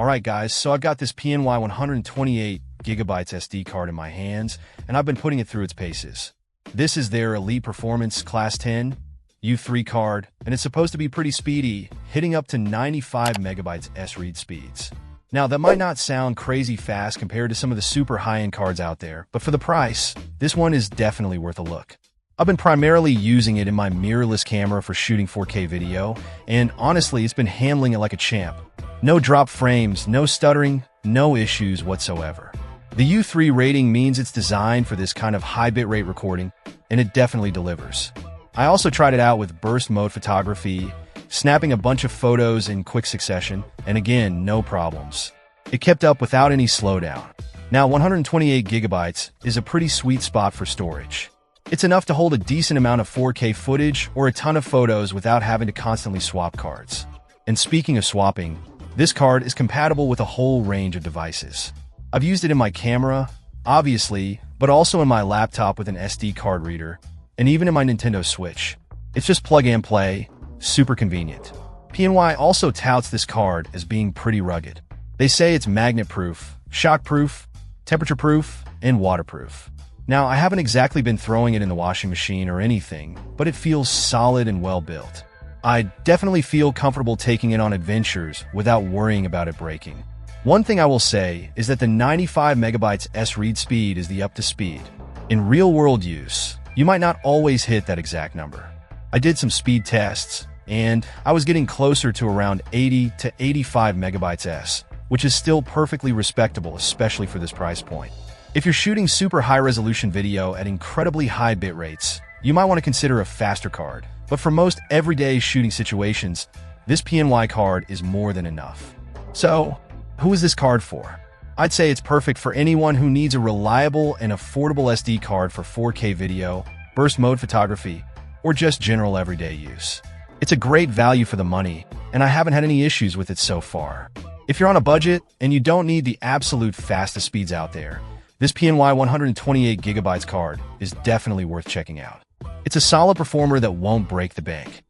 Alright guys, so I've got this PNY 128GB SD card in my hands, and I've been putting it through its paces. This is their Elite Performance Class 10 U3 card, and it's supposed to be pretty speedy, hitting up to 95 megabytes S-read speeds. Now, that might not sound crazy fast compared to some of the super high-end cards out there, but for the price, this one is definitely worth a look. I've been primarily using it in my mirrorless camera for shooting 4K video, and honestly, it's been handling it like a champ. No drop frames, no stuttering, no issues whatsoever. The U3 rating means it's designed for this kind of high bitrate recording, and it definitely delivers. I also tried it out with burst mode photography, snapping a bunch of photos in quick succession, and again, no problems. It kept up without any slowdown. Now, 128GB is a pretty sweet spot for storage. It's enough to hold a decent amount of 4K footage or a ton of photos without having to constantly swap cards. And speaking of swapping, this card is compatible with a whole range of devices. I've used it in my camera, obviously, but also in my laptop with an SD card reader, and even in my Nintendo Switch. It's just plug and play, super convenient. PNY also touts this card as being pretty rugged. They say it's magnet-proof, shock-proof, temperature-proof, and waterproof. Now, I haven't exactly been throwing it in the washing machine or anything, but it feels solid and well-built. I definitely feel comfortable taking it on adventures without worrying about it breaking. One thing I will say is that the 95 megabytes S-read speed is the up-to-speed. In real-world use, you might not always hit that exact number. I did some speed tests, and I was getting closer to around 80 to 85 megabytes S, which is still perfectly respectable, especially for this price point. If you're shooting super high-resolution video at incredibly high bit rates, you might want to consider a faster card. But for most everyday shooting situations, this PNY card is more than enough. So, who is this card for? I'd say it's perfect for anyone who needs a reliable and affordable SD card for 4K video, burst mode photography, or just general everyday use. It's a great value for the money, and I haven't had any issues with it so far. If you're on a budget and you don't need the absolute fastest speeds out there, this PNY 128GB card is definitely worth checking out. It's a solid performer that won't break the bank.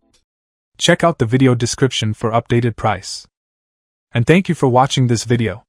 Check out the video description for updated price. And thank you for watching this video.